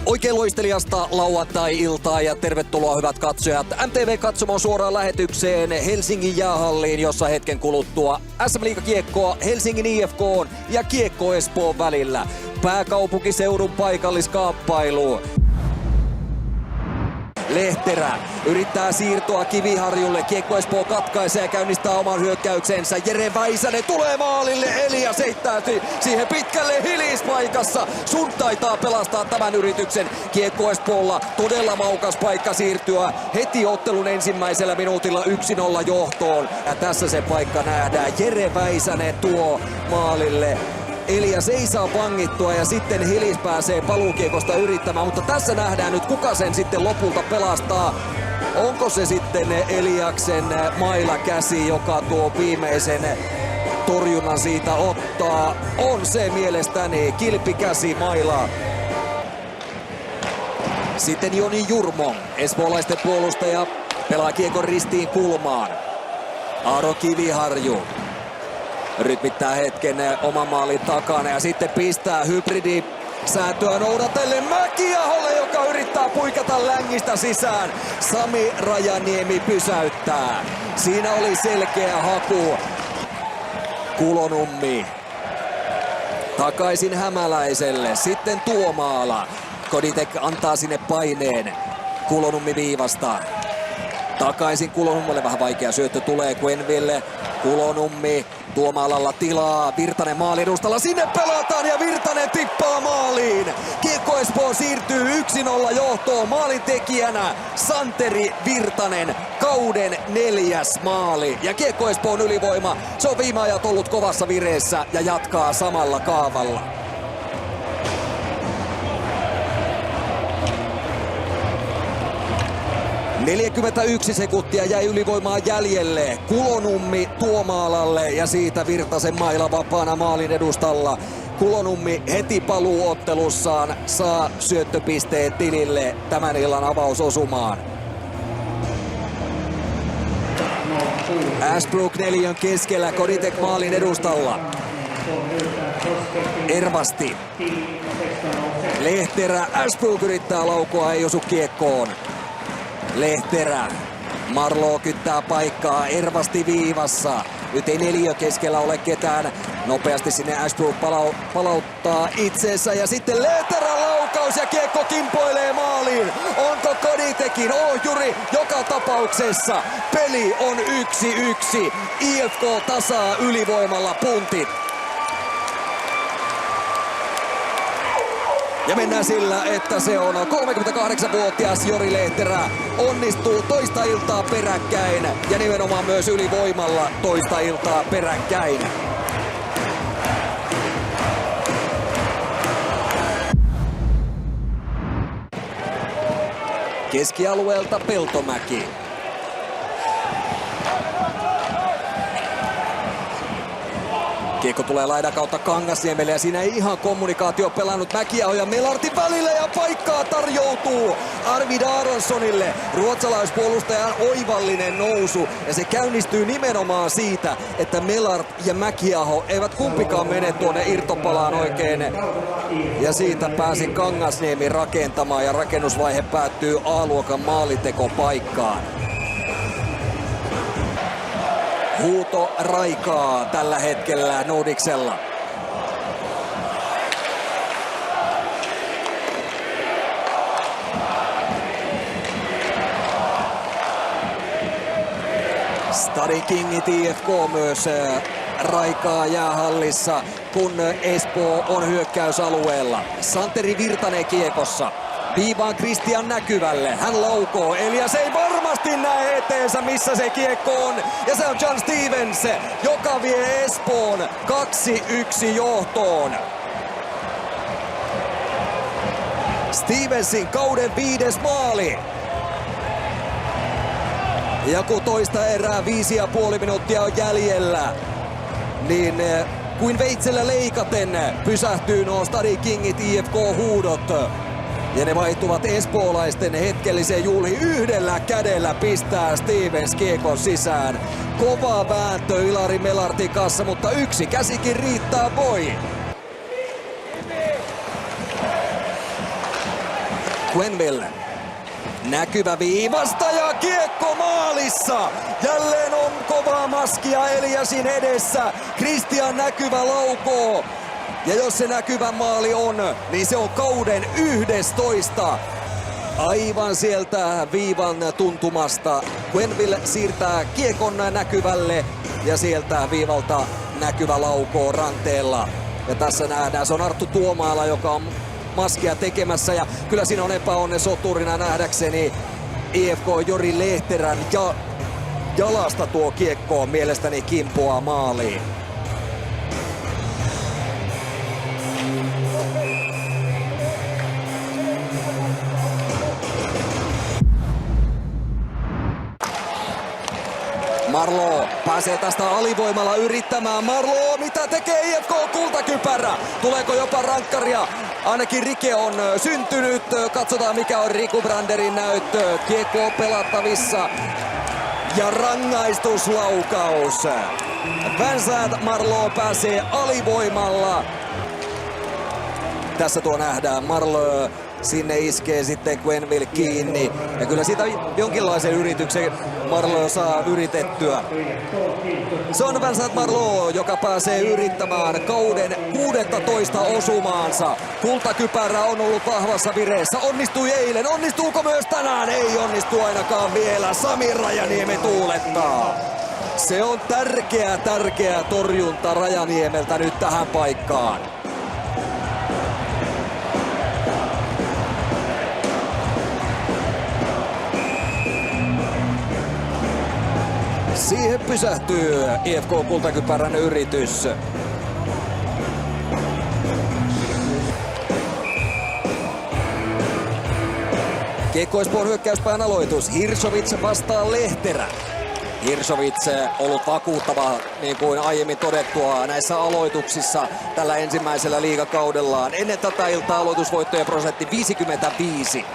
Oikein loisteliasta lauantai-iltaa ja tervetuloa hyvät katsojat MTV Katsomon suoraan lähetykseen Helsingin jäähalliin, jossa hetken kuluttua SM-liigakiekkoa Helsingin IFK ja Kiekko Espoon välillä. Pääkaupunkiseudun paikalliskaappailu. Lehterä yrittää siirtoa Kiviharjulle. Kiekko Espoo katkaisee ja käynnistää oman hyökkäyksensä. Jere Väisänen tulee maalille. Elias heittää siihen pitkälle Hilis-paikassa. Sun taitaa pelastaa tämän yrityksen. Kiekko Espoolla todella maukas paikka siirtyä heti ottelun ensimmäisellä minuutilla 1-0 johtoon. Ja tässä se paikka nähdään. Jere Väisänen tuo maalille. Elias ei saa vangittua ja sitten Hilis pääsee paluukiekosta yrittämään, mutta tässä nähdään nyt kuka sen sitten lopulta pelastaa. Onko se sitten Eliaksen mailakäsi, joka tuo viimeisen torjunnan siitä ottaa? On se mielestäni kilpikäsi maila. Sitten Joni Jurmo, espoolaisten puolustaja, pelaa kiekon ristiin kulmaan. Aaro Kiviharju rytmittää hetken oman maalin takana ja sitten pistää hybridisääntöä noudatellen Mäkiaholle, joka yrittää puikata längistä sisään. Sami Rajaniemi pysäyttää. Siinä oli selkeä haku. Kulonummi takaisin Hämäläiselle. Sitten Tuomaala. Koditek antaa sinne paineen. Kulonummi viivasta. Takaisin Kulonummelle, vähän vaikea syöttö tulee Quenville. Kulonummi, Tuomaalalla tilaa, Virtanen maalin edustalla, sinne pelataan ja Virtanen tippaa maaliin. Kiekko Espoo siirtyy 1-0 johtoon, maalintekijänä Santeri Virtanen, kauden 4. maali. Ja Kiekko Espoon ylivoima, se on viime ajat ollut kovassa vireessä ja jatkaa samalla kaavalla. 41 sekuntia jäi ylivoimaa jäljelle. Kulonummi Tuomaalalle ja siitä Virtasen maila vapaana maalin edustalla. Kulonummi heti paluuottelussaan saa syöttöpisteet tilille tämän illan avausosumaan. Ashbrook 4 keskellä, Koditek maalin edustalla. Ervasti. Lehterä, Ashbrook yrittää laukoa, ei osu kiekkoon. Lehterä. Marlo kyttää paikkaa, Ervasti viivassa. Nyt ei 4 keskellä ole ketään. Nopeasti sinne Ashbrook palauttaa itseensä ja sitten Lehterän laukaus ja kiekko kimpoilee maaliin. Onko Koditekin ohjuri? Joka tapauksessa peli on 1-1. IFK tasaa ylivoimalla puntit. Ja mennään sillä, että se on 38-vuotias Jori Lehterä. Onnistuu toista iltaa peräkkäin ja nimenomaan myös ylivoimalla toista iltaa peräkkäin. Keskialueelta Peltomäki. Kiekko tulee laidan kautta Kangasniemelle ja siinä ei ihan kommunikaatio pelannut Mäkiaho ja Melartin välillä ja paikkaa tarjoutuu Arvid Aronsonille. Ruotsalaispuolustajan oivallinen nousu ja se käynnistyy nimenomaan siitä, että Melart ja Mäkiaho eivät kumpikaan mene tuonne irtopalaan oikein. Ja siitä pääsi Kangasniemi rakentamaan ja rakennusvaihe päättyy A-luokan maalintekopaikkaan. Huuto raikaa tällä hetkellä Nordicsella. Stadi Kingit IFK myös raikaa jäähallissa, kun Espoo on hyökkäysalueella. Santeri Virtanen kiekossa. Viivaan Kristian Näkyvälle. Hän laukoo. Elias ei varmasti näe eteensä, missä se kiekko on. Ja se on John Stevens, joka vie Espoon 2-1 johtoon. Stevensin kauden 5. maali. Ja kun toista erää 5,5 minuuttia on jäljellä, niin kuin veitsellä leikaten pysähtyy nuo Stadi Kingit IFK-huudot. Ja ne vaihtuvat espoolaisten hetkelliseen juhliin. Yhdellä kädellä pistää Stevens kiekon sisään. Kova vääntö Ilari Melartin kanssa, mutta yksi käsikin riittää voi. Quenneville. Näkyvä viivasta ja kiekko maalissa. Jälleen on kovaa maskia Eliasin edessä. Christian näkyvä laukoo. Ja jos se näkyvä maali on, niin se on kauden 11. Aivan sieltä viivan tuntumasta. Quenneville siirtää kiekon näkyvälle ja sieltä viivalta näkyvä laukoo ranteella. Ja tässä nähdään, se on Arttu Tuomaala, joka on maskia tekemässä ja kyllä siinä on epäonne soturina nähdäkseni IFK Jori Lehterän ja jalasta tuo kiekko mielestäni kimpoaa maaliin. Marleau pääsee tästä alivoimalla yrittämään. Marleau, mitä tekee IFK kultakypärä? Tuleeko jopa rankkaria? Ainakin rike on syntynyt. Katsotaan mikä on Riku Branderin näyttö. Kiekko on pelattavissa. Ja rangaistuslaukaus. Vincent Marleau pääsee alivoimalla. Tässä tuo nähdään. Marleau sinne iskee sitten Quenneville kiinni. Ja kyllä siitä jonkinlaisen yrityksen Marleau saa yritettyä. Se on Vincent Marleau, joka pääsee yrittämään kauden 16 osumaansa. Kultakypärä on ollut vahvassa vireessä. Onnistui eilen. Onnistuuko myös tänään? Ei onnistu ainakaan vielä. Sami Rajaniemi tuulettaa. Se on tärkeä torjunta Rajaniemeltä nyt tähän paikkaan. Siihen pysähtyy IFK kultakypärän yritys. Kiekko Espoon hyökkäyspään aloitus. Hirsovits vastaa Lehterä. Hirsovits ollut vakuuttava niin kuin aiemmin todettua näissä aloituksissa tällä ensimmäisellä liigakaudellaan. Ennen tätä iltaa aloitusvoittojen prosentti 55.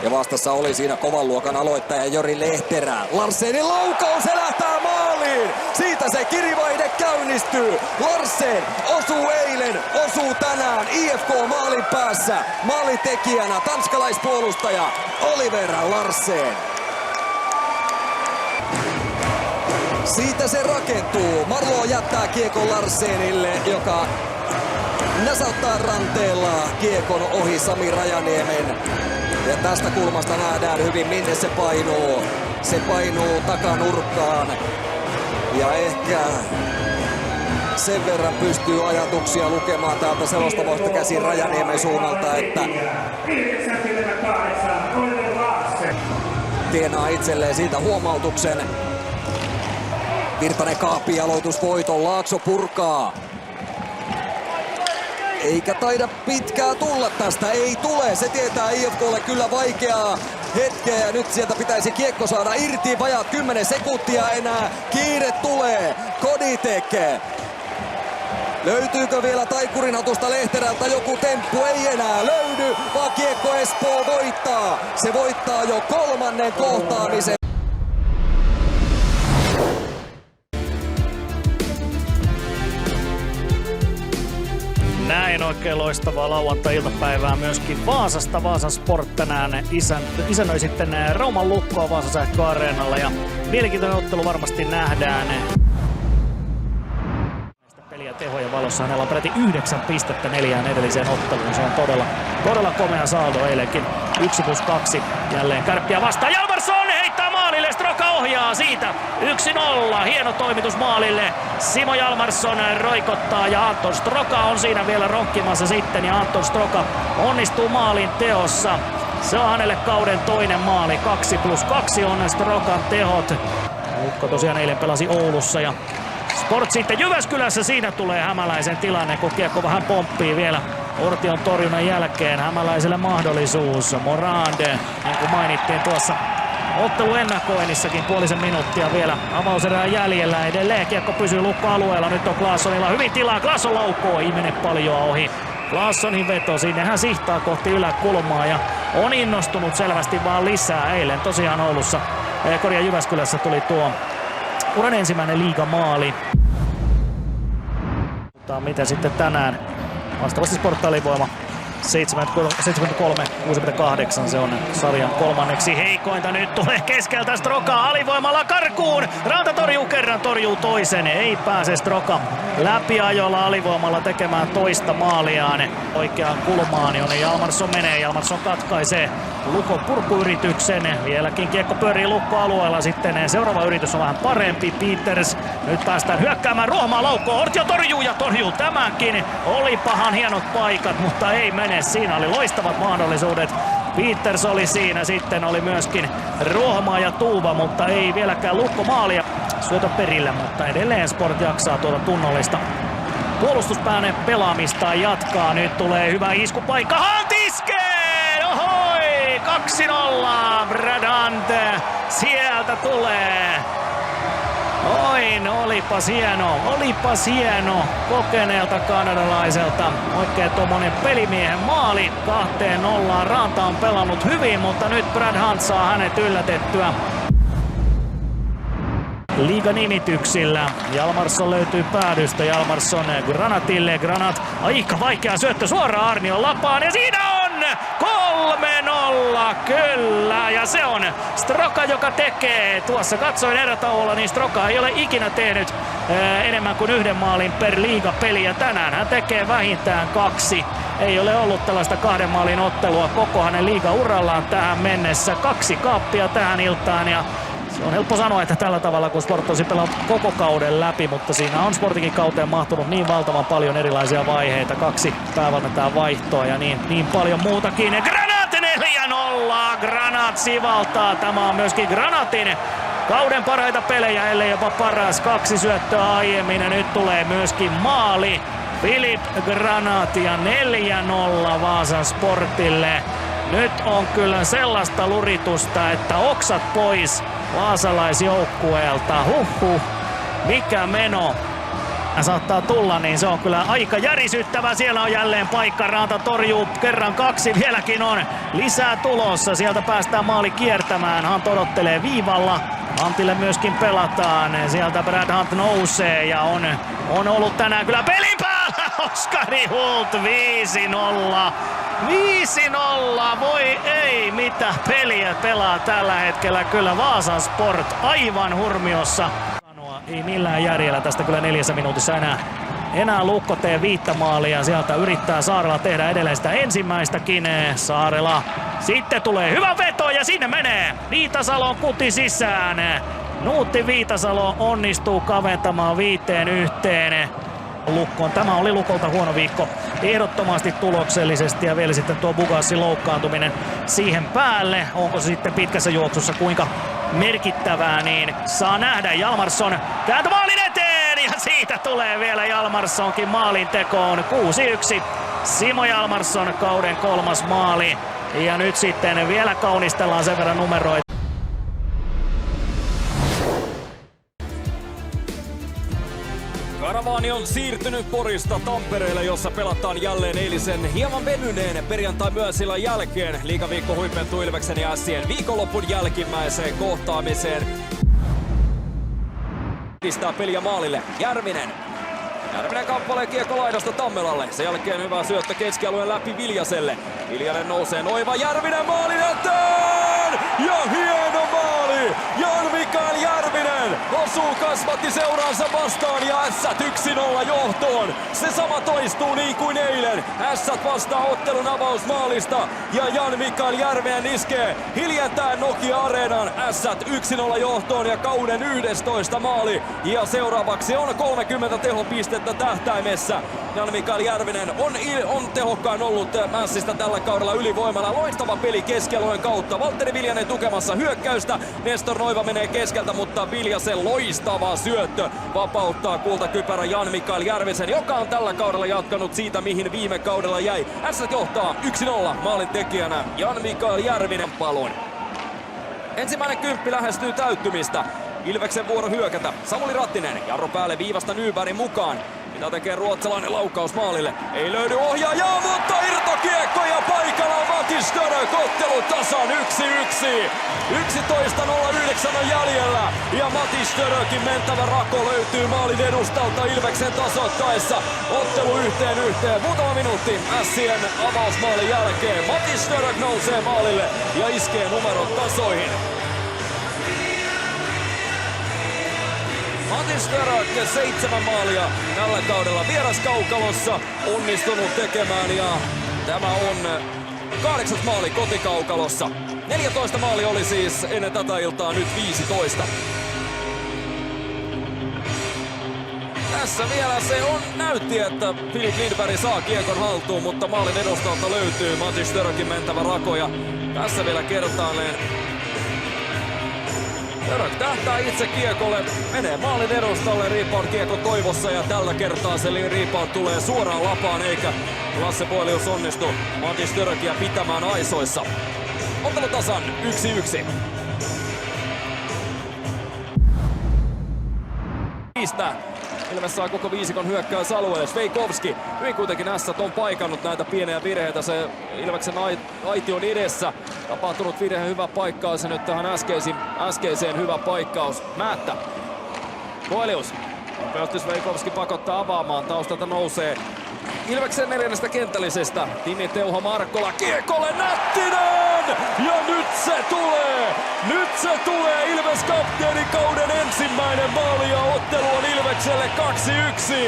Ja vastassa oli siinä kovan luokan aloittaja Jori Lehterä. Larsenin laukaus lähtää maaliin. Siitä se kirivaihde käynnistyy. Larsen osuu eilen, osuu tänään IFK maalin päässä. Maalintekijänä tanskalaispuolustaja Oliver Larsen. Siitä se rakentuu. Marleau jättää kiekon Larsenille, joka näsäyttää ranteella kiekon ohi Sami Rajaniemen. Ja tästä kulmasta nähdään hyvin minne se painuu. Se painuu takanurkkaan. Ja ehkä sen verran pystyy ajatuksia lukemaan täältä selostavoista käsin Rajaniemen suunnalta, että tienaa itselleen siitä huomautuksen. Virtanen kaapii aloitusvoiton. Laakso purkaa. Eikä taida pitkää tulla tästä, ei tule. Se tietää IFK:lle kyllä vaikeaa hetkeä ja nyt sieltä pitäisi kiekko saada irti. Vajaat 10 sekuntia enää. Kiire tulee. Koditek. Löytyykö vielä taikurinhatusta Lehterältä joku temppu? Ei enää löydy, vaan kiekko Espoo voittaa. Se voittaa jo 3. kohtaamisen. Näin oikein loistavaa lauantai-iltapäivää myöskin Vaasasta. Vaasan Sport tänään isännöi sitten Rauman Lukkoa Vaasan Sähkö-areenalla ja mielenkiintoinen ottelu varmasti nähdään. Peliä tehoja valossa hänellä on peräti 9 pistettä 4 edelliseen otteluun. Se on todella komea saldo eilenkin. 1+2 jälleen Kärppiä vastaan. Jalmarsson heittää maalille, Stroka ohjaa siitä 1-0. Hieno toimitus maalille. Simo Jalmarsson roikottaa ja Anton Stroka on siinä vielä ronkkimassa sitten. Ja Anton Stroka onnistuu maalin teossa. Se on hänelle kauden toinen maali. 2+2 on Strokan tehot. Lukko tosiaan eilen pelasi Oulussa ja Sport sitten Jyväskylässä. Siinä tulee Hämäläisen tilanne, kun kiekko vähän pomppii vielä Ortion torjunnan jälkeen. Hämäläiselle mahdollisuus. Morande, niin kuin mainittiin tuossa otteluennakoinnissakin, puolisen minuuttia vielä avauserää jäljellä. Edelleen kiekko pysyy Lukko-alueella. Nyt on Claessonilla hyvin tilaa. Claesson laukoo, ei mene paljon ohi. Claessonin veto, sinne hän sihtaa kohti yläkulmaa ja on innostunut selvästi vaan lisää. Eilen tosiaan Oulussa, Jyväskylässä tuli tuo uran ensimmäinen liigamaali. Miten sitten tänään? Vastaavasti Sport alivoima 73-68 se on sarjan kolmanneksi heikointa. Nyt tulee keskeltä Stroka alivoimalla karkuun. Ranta torjuu toisen. Ei pääse Stroka läpiajolla alivoimalla tekemään toista maaliaan. Oikeaan kulmaan, jonne Hjalmarsson menee. Hjalmarsson katkaisee Lukon purkuyrityksen. Vieläkin kiekko pyörii Lukko-alueella. Sitten seuraava yritys on vähän parempi. Peters. Nyt päästään hyökkäämään. Ruohomaa laukkoon. Ortio torjuu tämänkin. Olipahan hienot paikat, mutta ei mene. Siinä oli loistavat mahdollisuudet. Peters oli siinä. Sitten oli myöskin Ruohomaa ja Tuuba, mutta ei vieläkään Lukko maalia. Syötö perille, mutta edelleen Sport jaksaa tuota tunnollista puolustuspääne pelaamista jatkaa. Nyt tulee hyvä iskupaikka. Hunt iskee! Ohoi! 2-0. Brad Hunt sieltä tulee. Olipas hieno kokeneelta kanadalaiselta. Oikein tommonen pelimiehen maali 2-0. Ranta on pelannut hyvin, mutta nyt Brad Hunt saa hänet yllätettyä liiganimityksillä. Hjalmarsson löytyy päädystä. Hjalmarsson Granatille. Granat aika vaikea syöttö suoraan Arnion lapaan ja siinä on 3-0, kyllä, ja se on Stroka, joka tekee. Tuossa katsoin erätauolla, niin Stroka ei ole ikinä tehnyt enemmän kuin yhden maalin per liigapeli, ja tänään hän tekee vähintään 2. Ei ole ollut tällaista 2 maalin ottelua koko hänen liigaurallaan tähän mennessä. 2 kaappia tähän iltaan, ja se on helppo sanoa, että tällä tavalla kun Sport olisi pelannut koko kauden läpi, mutta siinä on Sportinkin kauteen mahtunut niin valtavan paljon erilaisia vaiheita. 2 päävalmentajan vaihtoa ja niin paljon muutakin. Granat 4-0! Granat sivaltaa. Tämä on myöskin Granatin kauden parhaita pelejä, ellei jopa paras. 2 syöttöä aiemmin ja nyt tulee myöskin maali. Filip Granat ja 4-0 Vaasan Sportille. Nyt on kyllä sellaista luritusta, että oksat pois vaasalaisjoukkueelta. Mikä meno saattaa tulla, niin se on kyllä aika järisyttävä. Siellä on jälleen paikka. Ranta torjuu kerran 2. Vieläkin on lisää tulossa. Sieltä päästään maali kiertämään. Hunt odottelee viivalla. Huntille myöskin pelataan. Sieltä Brad Hunt nousee ja on ollut tänään kyllä pelin päällä. Oskari Hult 5-0. 5-0, voi ei, mitä peliä pelaa tällä hetkellä kyllä Vaasan Sport aivan hurmiossa. Ei millään järjellä tästä kyllä 4 minuutissa enää Lukko tee 5 maalia. Sieltä yrittää Saarela tehdä edelleen sitä ensimmäistäkin. Saarela sitten tulee hyvä veto ja sinne menee Viitasalon kuti sisään. Nuutti Viitasalo onnistuu kaventamaan 5-1 Lukkoon. Tämä oli Lukolta huono viikko ehdottomasti tuloksellisesti ja vielä sitten tuo Bugassin loukkaantuminen siihen päälle. Onko se sitten pitkässä juoksussa kuinka merkittävää, niin saa nähdä. Hjalmarsson kääntö maalin eteen ja siitä tulee vielä Hjalmarssonkin maalin tekoon. 6-1 Simo Hjalmarsson kauden 3. maali ja nyt sitten vielä kaunistellaan sen verran numeroita. Karavaani on siirtynyt Porista Tampereelle, jossa pelataan jälleen eilisen hieman venyneen perjantai-myösillan jälkeen. Liigaviikko huipentuu Ilveksen ja Ässien viikonlopun jälkimmäiseen kohtaamiseen. Pistää peliä maalille Järvinen. Järvinen kamppalee kiekko laidasta Tammelalle. Sen jälkeen hyvä syöttö keskialueen läpi Viljaselle. Viljanen nousee Noiva. Järvinen maalin eteen! Ja hieno maali! Jan-Mikael Järvinen osuu kasvatti seuraansa vastaan ja Ässät 1-0 johtoon. Se sama toistuu niin kuin eilen. Ässät vastaa ottelun avausmaalista ja Jan-Mikael Järvinen iskee hiljentää Nokia-areenan. Ässät 1-0 johtoon ja kauden 11 maali. Ja seuraavaksi on 30 tehopistettä tähtäimessä. Jan-Mikael Järvinen on tehokkain ollut Mässistä tällä kaudella ylivoimalla. Loistava peli keskialueen kautta. Valtteri Viljanen tukemassa hyökkäystä. Nestor Noiva menee keskeltä, mutta Viljasen loistava syöttö vapauttaa kultakypärä Jan-Mikael Järvisen, joka on tällä kaudella jatkanut siitä, mihin viime kaudella jäi. Ässät johtaa 1-0 maalin tekijänä Jan-Mikael Järvinen palon. Ensimmäinen kymppi lähestyy täyttymistä. Ilveksen vuoro hyökätä. Samuli Rattinen, jarru päälle viivasta Nybergin mukaan. Mitä tekee ruotsalainen laukaus maalille? Ei löydy ohjaajaa, mutta irtokiekko ja paikalla on Matis Störök. Ottelu tasan 1-1. 11.09 on jäljellä ja Matis Störökin mentävä rako löytyy maalin edustalta Ilveksen tasoittaessa. Ottelu 1-1. Muutama minuutti Ässien avausmaalin jälkeen. Matis Störök nousee maalille ja iskee numerot tasoihin. Matis Störök 7 maalia tällä kaudella vieraskaukalossa onnistunut tekemään ja tämä on 8. maali kotikaukalossa. 14 maali oli siis ennen tätä iltaa, nyt 15. Tässä vielä se näytti, että Filip Lindberg saa kiekon haltuun, mutta maalin edustalta löytyy Matis Störökin mentävä rako ja tässä vielä kertaalleen Störök tähtää itse kiekolle, menee maalin edustalle rebound kiekon toivossa ja tällä kertaa se rebound tulee suoraan lapaan eikä Lasse Boelius onnistu Matis Störökiä pitämään aisoissa. Ottelu tasan 1-1. Ilves saa koko viisikon hyökkäysalueelle. Sveikovski hyvin kuitenkin ässät on paikannut näitä pieniä virheitä. Se Ilveksen aition edessä tapahtunut virhe, hyvä paikkaus ja nyt tähän äskeiseen hyvä paikkaus. Määttä. Boelius. Nopeasti Sveikovski pakottaa avaamaan. Taustalta nousee Ilveksen 4. kentällisestä. Timi Teuho Markkola kiekolle Nättinen! Ja nyt se tulee! Nyt se tulee! Ilves kapteeni kauden ensimmäinen maali ja ottelu on Ilvekselle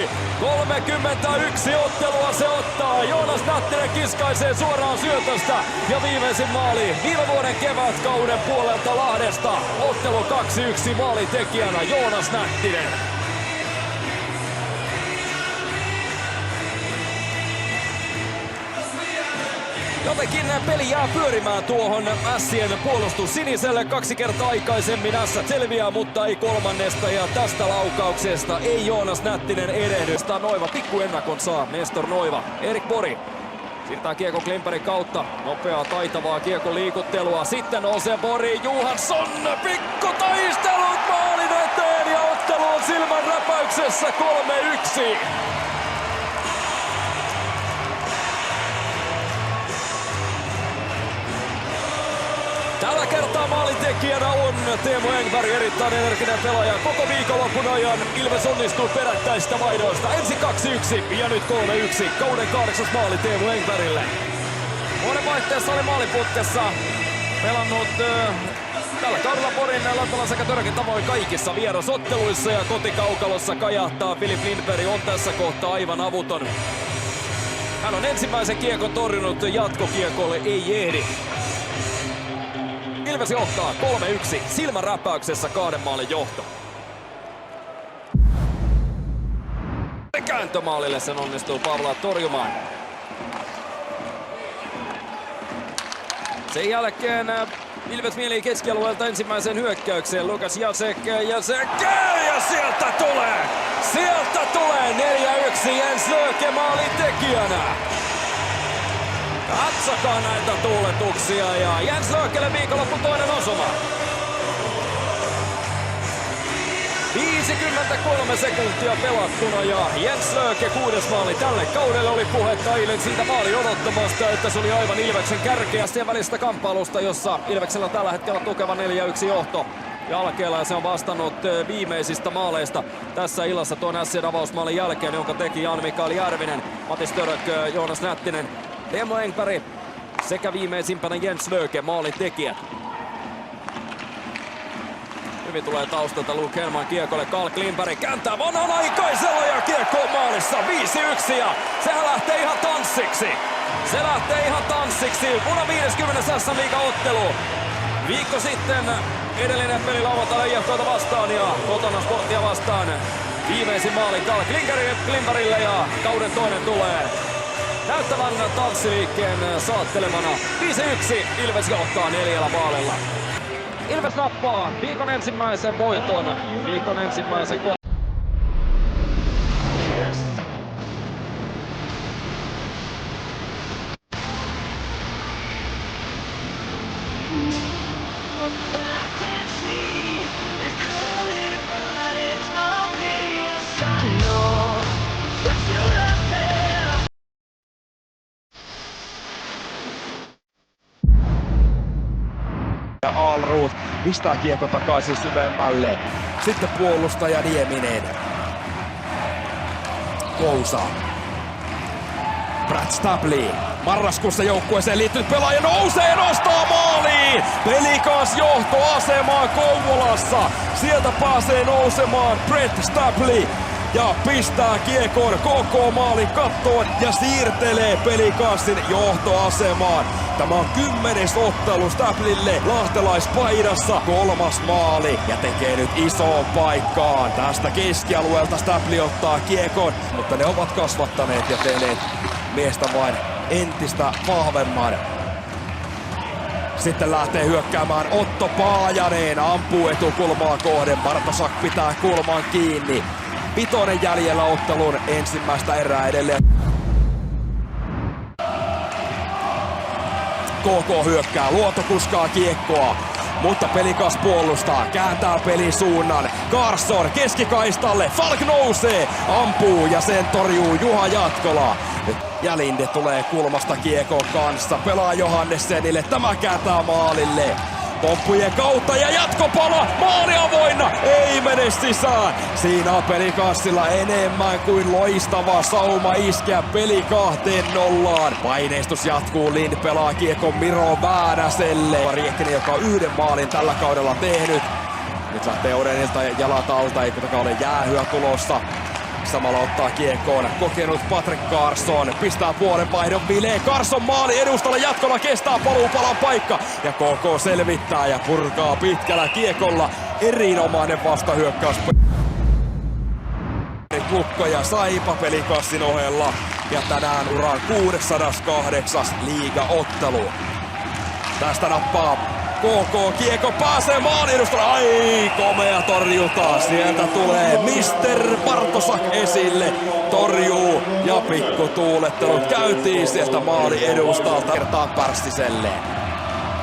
2-1. 31 ottelua se ottaa. Joonas Nättinen kiskaisee suoraan syötöstä ja viimeisin maali viime vuoden kevätkauden puolelta Lahdesta. Ottelu 2-1 maalitekijänä Joonas Nättinen. Jotenkin peli jää pyörimään tuohon Ässien puolustus siniselle. 2 kertaa aikaisemmin Ässät selviää, mutta ei kolmannesta. Ja tästä laukauksesta ei Joonas Nättinen erehdy. Noiva pikkuennakon saa Nestor Noiva. Erik Bori siirtää kiekko Klimperin kautta. Nopeaa taitavaa kiekon liikuttelua. Sitten nousee Bori. Johansson pikkutaistelut maalin eteen ja ottelu on silmän räpäyksessä 3-1. Tällä kertaa maalintekijänä on Teemu Engberg, erittäin energinen pelaaja koko viikonlopun ajan. Ilves onnistuu perättäistä vaihdoista. Ensin 2-1 ja nyt 3-1. Kauden 8. maali Teemu Engbergille. Vuoden vaihteessa oli maaliputkessa pelannut tällä kaudella Porin, Lantalan sekä Törkin tavoin kaikissa vierasotteluissa ja kotikaukalossa kajahtaa. Filip Lindberg on tässä kohtaa aivan avuton. Hän on ensimmäisen kiekon torjunut, jatkokiekolle ei ehdi. Ilves johtaa 3-1, silmän räpäyksessä 2 maalin johto. Kääntömaalille sen onnistuu Pavla torjumaan. Sen jälkeen Ilves mielii keskialueelta ensimmäisen hyökkäykseen. Lukas Jacek ja sieltä tulee! Sieltä tulee 4-1 Jens Lööke maalintekijänä. Katsokaa näitä tuuletuksia ja Jens Löökelle viikonloppu toinen osuma. 53 sekuntia pelattuna ja Jens Lööke 6. maali tälle kaudelle. Oli puhetta eilen siitä maali odottamasta, että se oli aivan Ilveksen kärkeästä ja välistä kamppailusta, jossa Ilveksellä tällä hetkellä tukeva 4-1 johto jalkeella ja se on vastannut viimeisistä maaleista tässä illassa tuon Ässien avausmaalin jälkeen, jonka teki Jan-Mikael Järvinen, Matis Störök, Joonas Nättinen, Teemu Engberg sekä viimeisimpänä Jens Lööke maalin tekijät. Hyvin tulee taustalta Luke Helman kiekolle, Carl Klimberg kääntää vanhanaikaisella ja kiekko on maalissa 5-1 ja sehän lähtee ihan tanssiksi. Se lähtee ihan tanssiksi. Vuonna 50. SM-liigan ottelu. Viikko sitten edellinen peli lauantaina IFK:ta vastaan ja kotona Sporttia vastaan. Viimeisin maali Carl Klimbergille ja kauden toinen tulee näyttävän tanssiliikkeen saattelemana. 5-1 Ilves johtaa 4 maalilla. Ilves nappaa viikon ensimmäisen voiton. Viikon ensimmäisen Alroth pistää kiekko takaisin syvemmälle. Sitten puolustaja Nieminen. Kousa. Brad Stabley. Marraskuussa joukkueeseen liittynyt pelaaja nousee, nostaa maaliin! Pelikans johtoasemaan Kouvolassa. Sieltä pääsee nousemaan Brett Stabley. Ja pistää kiekon KK maalin kattoon ja siirtelee Pelikansin johtoasemaan. Tämä on 10. ottelu Stableylle lahtelaispaidassa, 3. maali ja tekee nyt isoon paikkaan. Tästä keskialueelta Stabley ottaa kiekon, mutta ne ovat kasvattaneet ja tehneet miestä vain entistä vahvemman. Sitten lähtee hyökkäämään Otto Paajanen, ampuu etukulmaa kohden, Bartosak pitää kulman kiinni. 5 jäljellä ottelun ensimmäistä erää edelleen. KK hyökkää, Luoto kuskaa kiekkoa, mutta Pelikans puolustaa, kääntää pelin suunnan. Carson keskikaistalle, Falk nousee, ampuu ja sen torjuu Juha Jatkola. Ja Linde tulee kulmasta kiekon kanssa, pelaa Johannessenille, tämä kääntää maalille. Pomppujen kautta ja jatkopala, maali avoinna, ei mene sisään. Siinä on Pelikansilla enemmän kuin loistava sauma iskeä peli 2-0. Paineistus jatkuu, Lind pelaa kiekon Miro Väänäselle. Riekkinen, joka on 1 maalin tällä kaudella tehnyt. Nyt lähtee Odenilta jalat alta, ei kuitenkaan ole jäähyä tulossa. Samalla ottaa kiekkoon kokenut Patrick Carson, pistää puolen vaihdon bileen, Carson maali edustalle, Jatkola kestää paluupalan paikka ja KK selvittää ja purkaa pitkällä kiekolla. Erinomainen vastahyökkäys. Lukko ja Saipa Pelikassin ohella ja tänään uran 608. liigaottelu. Tästä nappaa KK, kiekko pääsee maalin edustalle, ai komea torjutaan, sieltä tulee Mr. Bartosak esille, torjuu ja pikkutuulettelut käytiin sieltä maali edustalta kertaan Pärstiselle.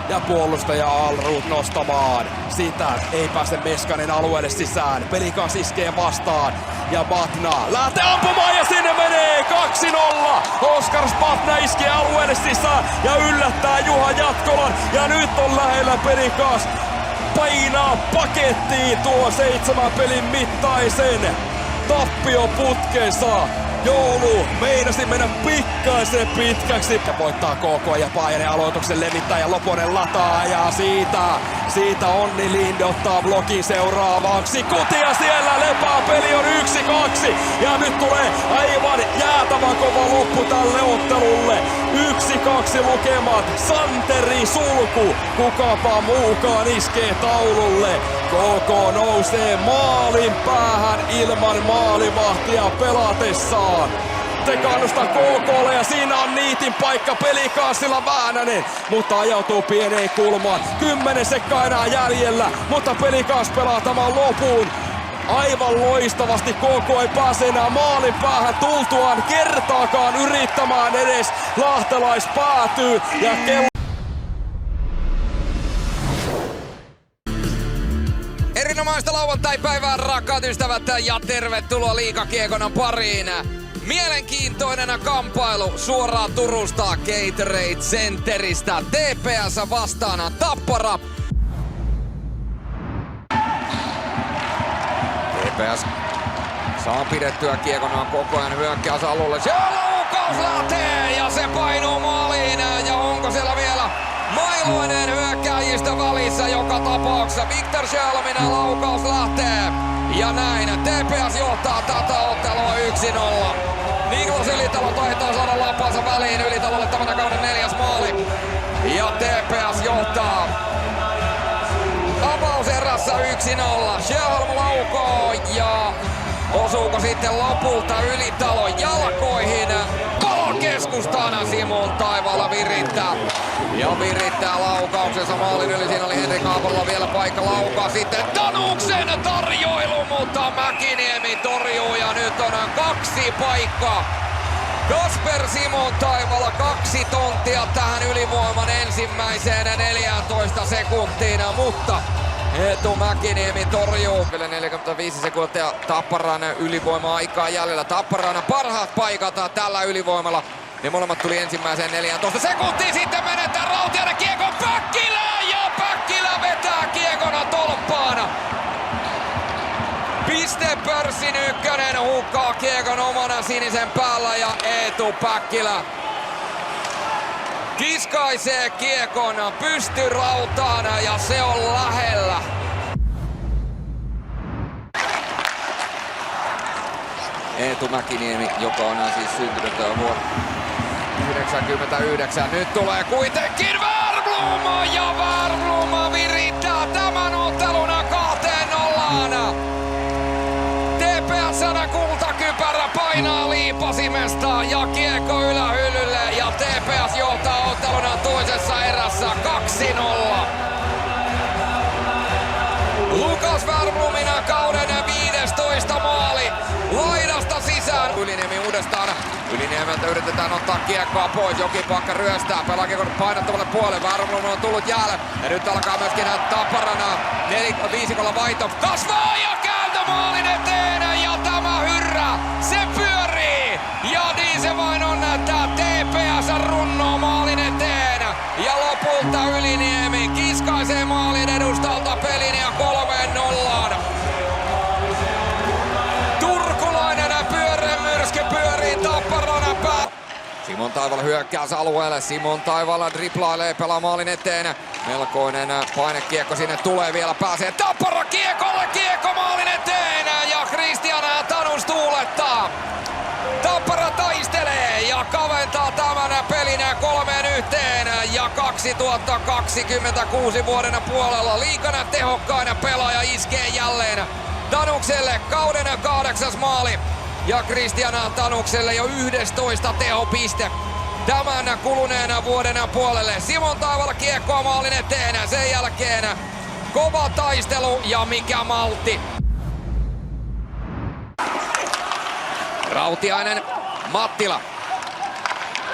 Ja puolustaja Alroth nostamaan, sitä ei pääse Meskanen alueelle sisään, Pelikans iskee vastaan ja Batna lähtee ampumaan ja sinne menee 2-0. Oskar Batna iskee alueelle sisään ja yllättää Juha Jatkolan ja nyt on lähellä Pelikans painaa pakettiin tuo 7 pelin mittaisen tappioputkensa. Joulu meinasi mennä pikkaisen pitkäksi. Ja voittaa KK ja Paajanen aloituksen levittää ja Loponen lataa ja siitä Onni Lind ottaa blokin seuraavaksi. Kutia siellä lepää, peli on 1-2 ja nyt tulee aivan jäätävän kova loppu tälle ottelulle. 1-2 lukemat, Santeri sulku, kukapa muukaan iskee taululle. KK nousee maalin päähän ilman maalivahtia pelatessaan. Te kannustaa KK:lle ja siinä on niitin paikka Pelikansilla Väänänen, mutta ajautuu pieneen kulmaan. 10 sekkaa enää jäljellä, mutta Pelikans pelaa tämän lopun. Aivan loistavasti KK ei pääse enää maalin päähän tultuaan kertaakaan yrittämään edes. Lahtelais päätyy ja kello. Erinomaista lauantai-päivää, rakkaat ystävät, ja tervetuloa Liigakiekonnan pariin. Mielenkiintoinen kamppailu suoraan Turusta Gatorade Centeristä. TPS vastaan Tappara. TPS saa pidettyä kiekon koko ajan hyökkäysalueelle. Se on laukaus lähtee ja se painuu maaliin. Ja onko siellä vielä Mailoinen hyökkääjistä välissä joka tapauksessa. Viktor Sjalminen laukaus lähtee. Ja näin TPS johtaa tätä ottelua 1-0. Niklas Ylitalo taitaa saada lapansa väliin. Ylitalolle tämän kauden 4. maali. Ja TPS johtaa avauserässä 1-0. Sjöholm laukoo ja osuuko sitten lopulta Ylitalon jalkoihin. Palon keskustaan Simon Taivaalla virittää laukauksensa maalin yli. Siinä oli Henrik Aapolla vielä paikka laukaa sitten Tanuksen tarjoilu, mutta Mäkiniemi torjuu ja nyt on 2 paikkaa. Kasper Simon Taivaalla 2 tonttia tähän ylivoiman ensimmäiseen 14 sekuntiin, mutta Eetu Mäkiniemi torjuu. Vielä 45 sekuntia Tapparan ylivoima-aikaa jäljellä. Tapparan parhaat paikat tällä ylivoimalla. Ne molemmat tuli ensimmäiseen 14 sekuntiin. Sitten menetään Rautiainen kiekon Päkkilä ja Päkkilä vetää tapaan. Pistepörssin ykkönen hukkaa kiekon omana sinisen päällä ja Eetu Päkkilä kiskaisee kiekon pystyrautaan ja se on lähellä. Eetu Mäkiniemi, joka on siis syntynyt vuonna 1999. Nyt tulee kuitenkin Wernbloom ja Wernbloom virittää tämän ottelun 2-0. TPS:n kultakypärä painaa liipasimesta ja kiekko ylähyllylle ja TPS johtaa ottelun toisessa erässä 2-0. Lukas Wernbloomin kauden 15 maali laidasta sisään. Yliniemi uudestaan. Yliniemeltä yritetään ottaa kiekkoa pois. Jokipakka ryöstää. Pelaa kiekon painottavalle puolelle. Wernbloom on tullut jäälle. Ja nyt alkaa myöskin Taparana viisikolla vaihto. Kasvaa ja kääntö maalin eteen. Ja tämä hyrrä, se pyörii. Ja niin se vain on, että TPS runnoo maalin eteen. Ja lopulta Yliniemi kiskaisee maalin edustalta pelin ja 3-0. Turkulainen pyörremyrsky pyörii Tapparana pää. Simon Taivala hyökkääs alueelle. Simon Taivala driplailee, pelaa maalin eteen. Melkoinen painekiekko sinne tulee vielä. Pääsee Tappara kiekolle, kiekko maalin eteen. Ja Christian Tanus tuulettaa. Tappara taistelee ja kaventaa tämän pelin 3-1 ja 2026 vuoden puolella liigana tehokkain pelaaja iskee jälleen Tanukselle kauden 8. maali ja Christian Tanukselle jo 11 tehopiste tämän kuluneen vuoden puolelle. Simon Taivala kiekkoa maalin eteen, sen jälkeen kova taistelu ja mikä maltti. Rautiainen, Mattila.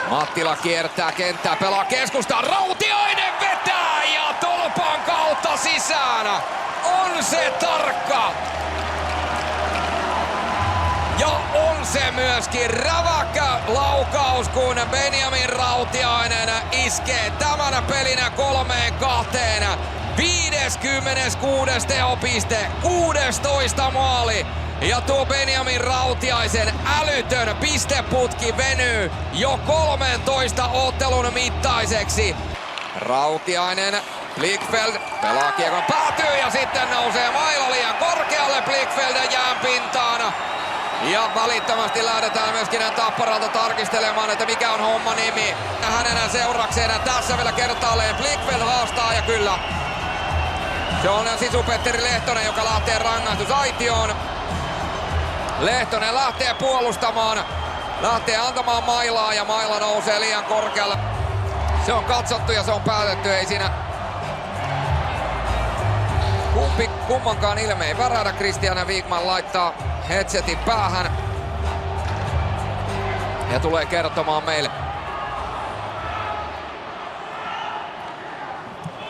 Mattila kiertää kenttää, pelaa keskustaan. Rautiainen vetää ja tolpan kautta sisään. On se tarkka. Ja on se myöskin räväkkä laukaus, kun Benjamin Rautiainen iskee tämän pelin 3-2. 56. tehopiste, 16 maali. Ja tuo Benjamin Rautiaisen älytön pisteputki venyy jo 13 ottelun mittaiseksi. Rautiainen, Blichfeld pelaa kiekon päätyy ja sitten nousee maila liian korkealle Blichfelden jään pintaan. Ja välittömästi lähdetään myöskin Tapparalta tarkistelemaan, että mikä on homman nimi. Hänen seurakseen tässä vielä kertaalleen Blichfeld haastaa ja kyllä. Se on Sisu-Petteri Lehtonen, joka lähtee rangaistusaitioon. Lehtonen lähtee puolustamaan, lähtee antamaan mailaa ja maila nousee liian korkealle. Se on katsottu ja se on päätetty, ei siinä kummankaan ilme ei värähdä. Christian Wikman laittaa headsetin päähän ja tulee kertomaan meille.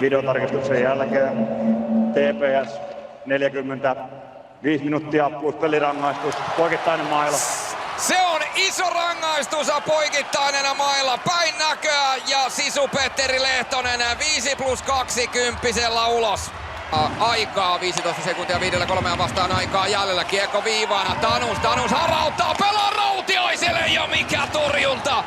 Videotarkistuksen jälkeen TPS 45 minuuttia plus pelirangaistus, poikittainen maila. Se on iso rangaistus, poikittainen mailla päin näköä ja Sisu-Petteri Lehtonen 5+20 ulos. Aikaa 15 sekuntia 5-3 vastaan aikaa jäljellä. Kiekko viivaana. Tanus harauttaa, pelaa Rautiaiselle ja mikä torjunta!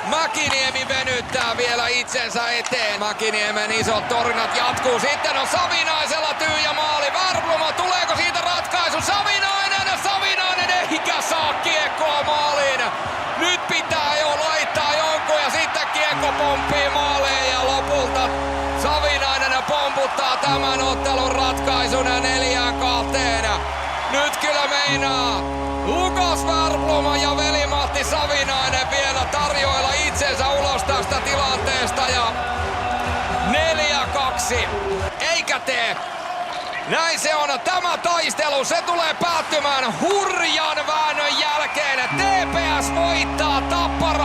Mäkiniemi venyttää vielä itsensä eteen. Mäkiniemen isot torjunnat jatkuu. Sitten on Savinaisella tyhjä maali. Wernbloom, tuleeko siitä ratkaisu? Savinainen eikä saa kiekkoa maaliin. Nyt pitää jo laittaa jonkun ja sitten kiekko pomppii maaliin ja lopulta Savinainen pomputtaa tämän ottelun ratkaisun 4-2. Nyt kyllä meinaa Lukas Wernbloom ja veli-Matti Savinainen vielä tarjoilla itsensä ulos tästä tilanteesta ja 4-2. Eikä tee. Näin se on tämä taistelu. Se tulee päättymään hurjan väännön jälkeen. TPS voittaa Tappara.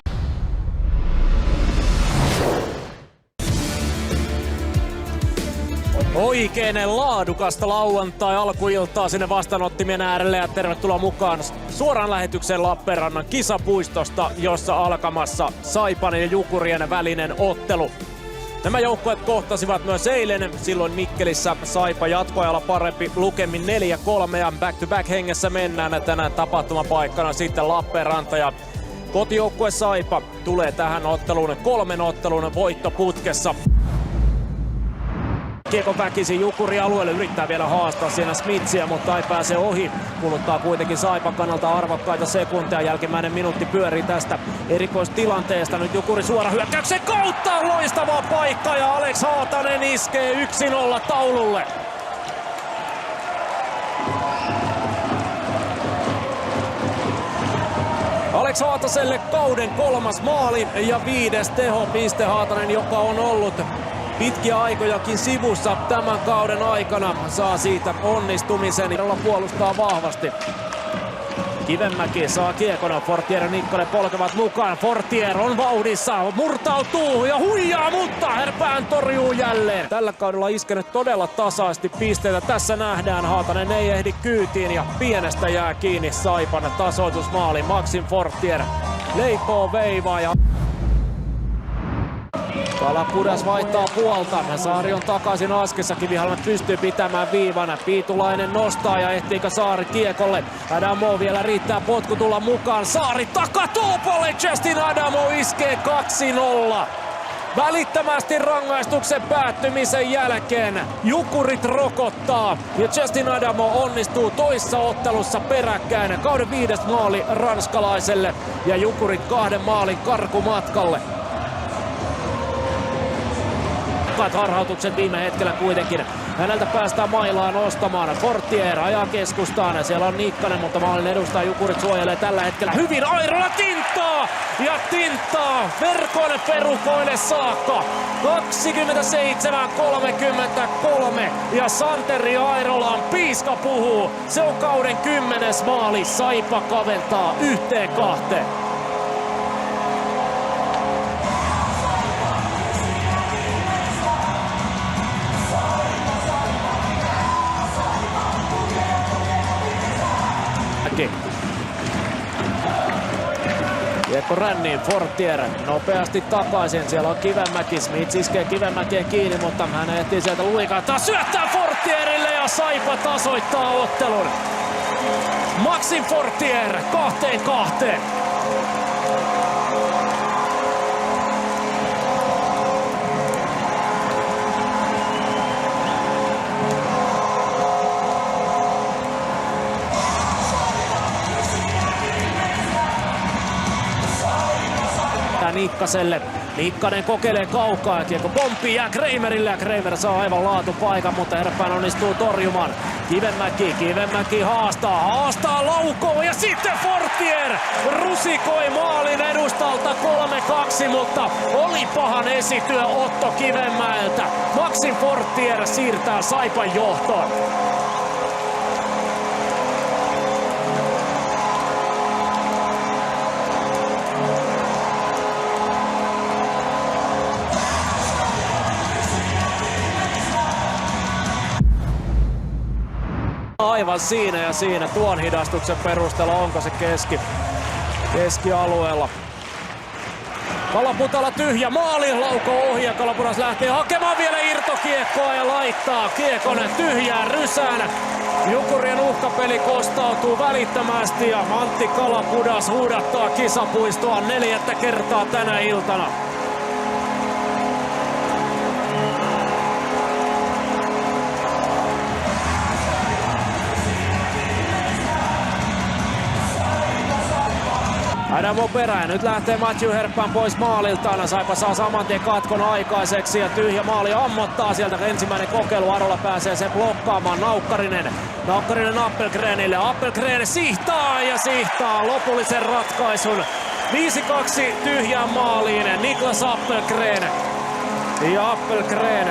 Oikein laadukasta lauantai-alkuiltaa sinne vastaanottimien äärelle ja tervetuloa mukaan suoraan lähetykseen Lappeenrannan kisapuistosta, jossa alkamassa Saipan ja Jukurien välinen ottelu. Nämä joukkueet kohtasivat myös eilen. Silloin Mikkelissä Saipa jatkoajalla parempi lukemin 4-3 ja back-to-back hengessä mennään tänään tapahtumapaikkana sitten Lappeenranta. Ja kotijoukkue Saipa tulee tähän otteluun 3 ottelun voittoputkessa. Kiekko väkisin Jukuri alueelle, yrittää vielä haastaa siinä Smitsiä, mutta ei pääse ohi. Kuluttaa kuitenkin Saipan kannalta arvokkaita sekunteja. Jälkimmäinen minuutti pyörii tästä erikoistilanteesta. Nyt Jukuri suora hyökkäyksen kautta. Loistava paikka ja Alex Haatanen iskee 1-0 taululle. Alex Haataselle kauden 3. maali ja 5. tehopiste. Haatanen, joka on ollut pitkiä aikojakin sivussa tämän kauden aikana, saa siitä onnistumisen. Irola puolustaa vahvasti. Kivenmäki saa kiekon, Fortier ja Nikkanen polkevat mukaan. Fortier on vauhdissa, murtautuu ja huijaa, mutta Härpään torjuu jälleen. Tällä kaudella iskenyt todella tasaisesti pisteitä. Tässä nähdään, Haatanen ei ehdi kyytiin ja pienestä jää kiinni Saipan tasoitusmaali. Maxim Fortier leipoo veivaa ja Kalapudas vaihtaa puolta. Saari on takaisin askessa. Kivihalme pystyy pitämään viivana. Piitulainen nostaa ja ehtiikö Saari kiekolle. Adamo vielä riittää potku tulla mukaan. Saari takatolpalle. Justin Adamo iskee 2-0. Välittömästi rangaistuksen päättymisen jälkeen Jukurit rokottaa ja Justin Adamo onnistuu toissa ottelussa peräkkäin. Kauden 5. maali ranskalaiselle ja Jukurit 2 maalin karkumatkalle. Harhautukset viime hetkellä kuitenkin. Häneltä päästään mailaan nostamaan. Fortier ajaa keskustaan. Siellä on Nikkanen, mutta maalin edustaa Jukurit suojelee tällä hetkellä hyvin. Airola tinttaa! Ja tinttaa verkon perukoille saakka. 27-33. Ja Santeri Airolan piiska puhuu. Se on kauden 10. maali. Saipa kaventaa 1-2. Kiekko ränniin, Fortier nopeasti takaisin, siellä on Kivenmäki, Smits iskee Kivenmäkeen kiinni, mutta hän ehtii sieltä luikata, syöttää Fortierille ja Saipa tasoittaa ottelun. Maxim Fortier 2-2. Nikkaselle. Nikkanen kokeilee kaukaa ja kiekko pomppii jää Kreimerille ja Kreimer saa aivan laatupaikan, mutta Härpään onnistuu torjumaan. Kivenmäki haastaa laukoo ja sitten Fortier rusikoi maalin edustalta 3-2, mutta oli pahan esityö Otto Kivenmäeltä. Maxim Fortier siirtää Saipan johtoon. Aivan siinä ja siinä tuon hidastuksen perusteella, onko se keskialueella. Kalaputalla tyhjä maali, laukoo ohi ja Kalapudas lähtee hakemaan vielä irtokiekkoa ja laittaa kiekon tyhjään rysään. Jukurien uhkapeli kostautuu välittömästi ja Antti Kalapudas huudattaa kisapuistoa 4. kertaa tänä iltana. Adamo perään. Nyt lähtee Matthew Härpään pois maaliltaan. Saipa saa saman tien katkon aikaiseksi ja tyhjä maali ammottaa sieltä. Ensimmäinen kokeilu. Arola pääsee sen blokkaamaan. Naukkarinen Appelgrenille. Appelgren siihtaa lopullisen ratkaisun. 5-2 tyhjään maaliin. Niklas Appelgren. Ja Appelgren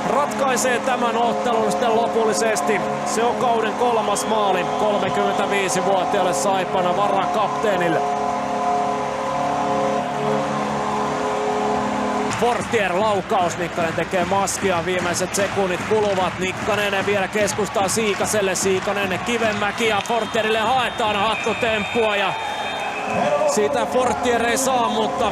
ratkaisee tämän ottelun sitten lopullisesti. Se on kauden 3. maali 35-vuotiaalle Saipana varakapteenille. Fortier laukaus, Nikkanen tekee maskia, viimeiset sekunnit kuluvat. Nikkanen vielä keskustaa Siikaselle, Siikanen Kivenmäki ja Fortierille haetaan hattutemppua ja siitä Fortier ei saa, mutta